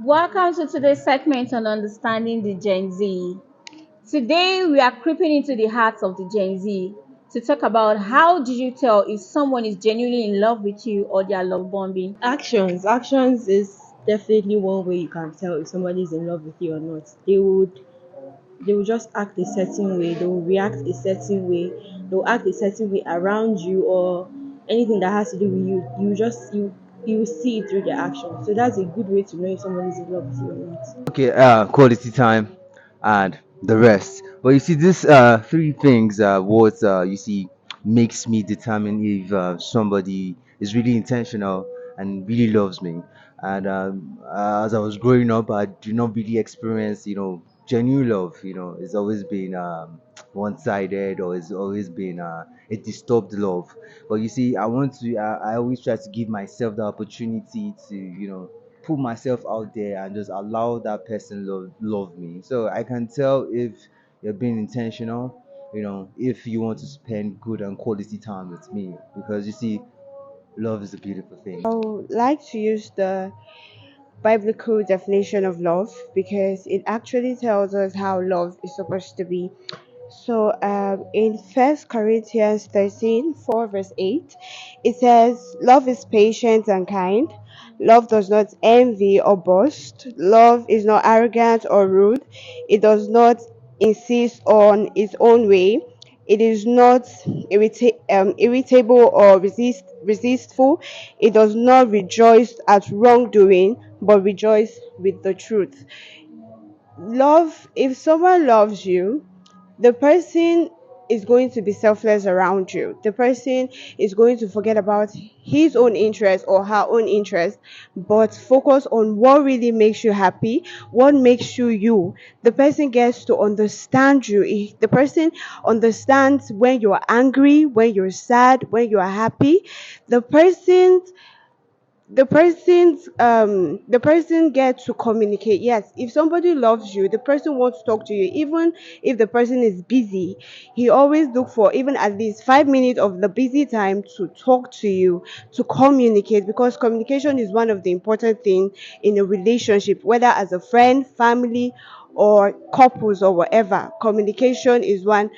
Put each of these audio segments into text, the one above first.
Welcome to today's segment on understanding the Gen Z. Today we are creeping into the hearts of the Gen Z to talk about how do you tell if someone is genuinely in love with you or they are love bombing. Actions is definitely one way you can tell if somebody is in love with you or not. They will just act a certain way, they will react a certain way, they'll act a certain way around you, or anything that has to do with you. You see it through their actions. So that's a good way to know if somebody is in love with you or not. Okay, quality time and the rest. But you see, this three things, what you see makes me determine if somebody is really intentional and really loves me. And as I was growing up, I do not really experience, genuine love. It's always been one-sided, or it's always been a disturbed love. But you see, I always try to give myself the opportunity to, put myself out there and just allow that person love me. So I can tell if you're being intentional, if you want to spend good and quality time with me, because you see, love is a beautiful thing. I would like to use the biblical definition of love because it actually tells us how love is supposed to be. So in First Corinthians 13:4 verse 8, it says, "Love is patient and kind. Love does not envy or boast. Love is not arrogant or rude. It does not insist on its own way. It is not irritable or resistful. It does not rejoice at wrongdoing, but rejoice with the truth." Love, if someone loves you, the person is going to be selfless around you. The person is going to forget about his own interest or her own interest, but focus on what really makes you happy, what makes you. The person gets to understand you. The person understands when you're angry, when you're sad, when you're happy. The person the person gets to communicate. Yes, if somebody loves you, the person wants to talk to you, even if the person is busy. He always look for even at least 5 minutes of the busy time to talk to you, to communicate, because communication is one of the important things in a relationship, whether as a friend, family, or couples or whatever. Communication is one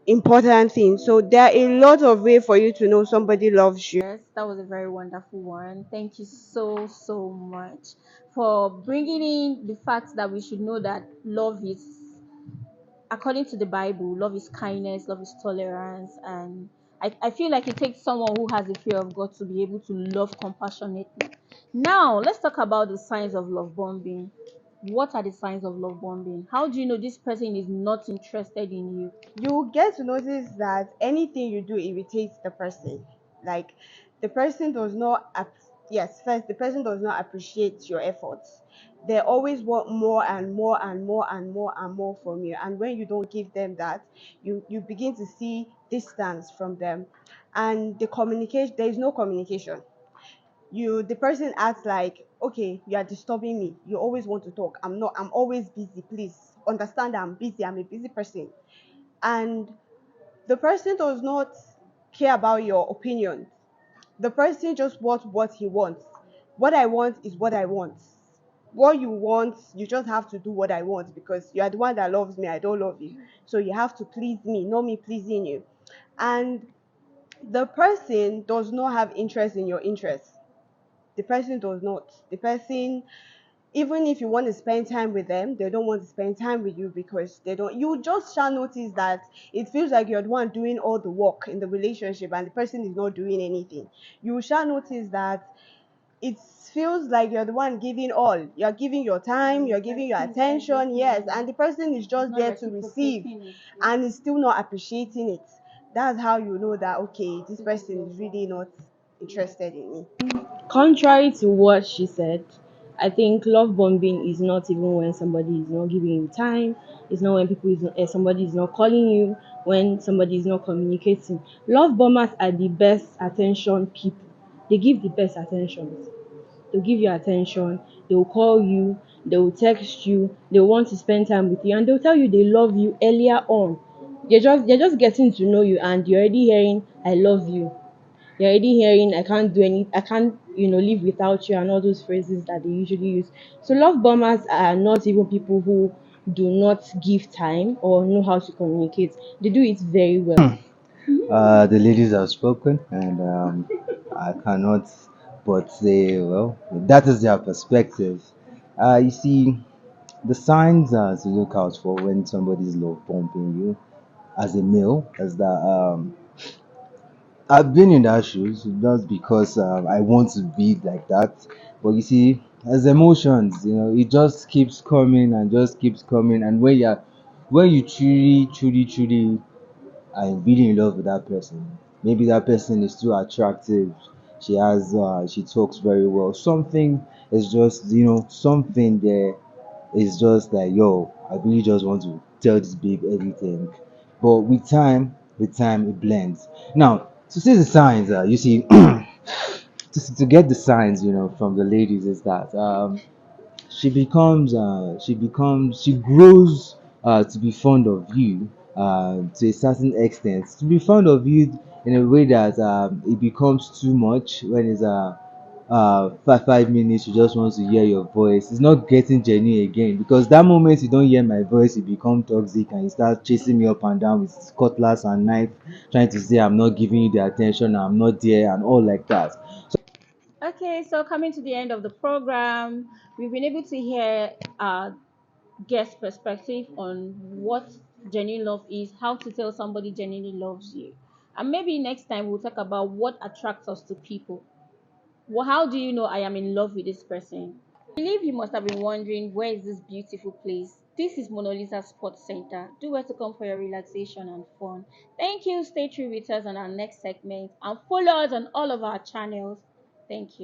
important thing. So there are a lot of ways for you to know somebody loves you. Yes, that was a very wonderful one. Thank you so much for bringing in the fact that we should know that love is, according to the Bible, love is kindness, love is tolerance, and I feel like it takes someone who has a fear of God to be able to love compassionately. Now, let's talk about the signs of love bombing. What are the signs of love bombing? How do you know this person is not interested in you? You get to notice that anything you do irritates the person. Like, the person does not yes, first, the person does not appreciate your efforts. They always want more and more and more and more and more from you, and when you don't give them that, you begin to see distance from them. And there is no communication. The person acts like, okay, you are disturbing me, you always want to talk, I'm always busy, please understand that I'm busy, I'm a busy person. And the person does not care about your opinion. The person just wants what he wants. What I want is what I want. What you want, you just have to do what I want, because you are the one that loves me, I don't love you. So you have to please me, not me pleasing you. And the person does not have interest in your interest. The person does not. The person, even if you want to spend time with them, they don't want to spend time with you, because they don't. You just shall notice that it feels like you're the one doing all the work in the relationship and the person is not doing anything. You shall notice that it feels like you're the one giving all. You're giving your time, you're giving your attention, yes, and the person is just Not there to receive reciprocating it. and is still not appreciating it. That's how you know that, okay, this person is really not interested in me. Contrary to what she said, I think love bombing is not even when somebody is not giving you time. It's not when somebody is not calling you, when somebody is not communicating. Love bombers are the best attention people. They give the best attention. They'll give you attention, they'll call you, they'll text you, they'll want to spend time with you, and they'll tell you they love you earlier on. They're just getting to know you, and you're already hearing I love you. You're already hearing I can't live without you and all those phrases that they usually use. So love bombers are not even people who do not give time or know how to communicate. They do it very well. The ladies have spoken, and I cannot but say, well, that is their perspective. You see, the signs to look out for when somebody's love pumping you as a male is that I've been in that shoes just because I want to be like that. But you see, as emotions, it just keeps coming and just keeps coming. And when you truly are really in love with that person, maybe that person is too attractive. She talks very well. Something is just, something there is just like, yo, I really just want to tell this babe everything. But with time, it blends. Now, to see the signs, you see, to get the signs, from the ladies is that she grows to be fond of you to a certain extent, to be fond of you in a way that it becomes too much when it's 5 minutes you just want to hear your voice. It's not getting genuine again, because that moment you don't hear my voice, you become toxic and you start chasing me up and down with cutlass and knife, trying to say I'm not giving you the attention, I'm not there, and all like that. Okay, so coming to the end of the program, we've been able to hear guest perspective on what genuine love is, how to tell somebody genuinely loves you. And maybe next time we'll talk about what attracts us to people. Well, how do you know I am in love with this person? I believe you must have been wondering, where is this beautiful place? This is Mona Lisa Sports Center. Do well to come for your relaxation and fun. Thank you. Stay true with us on our next segment and follow us on all of our channels. Thank you.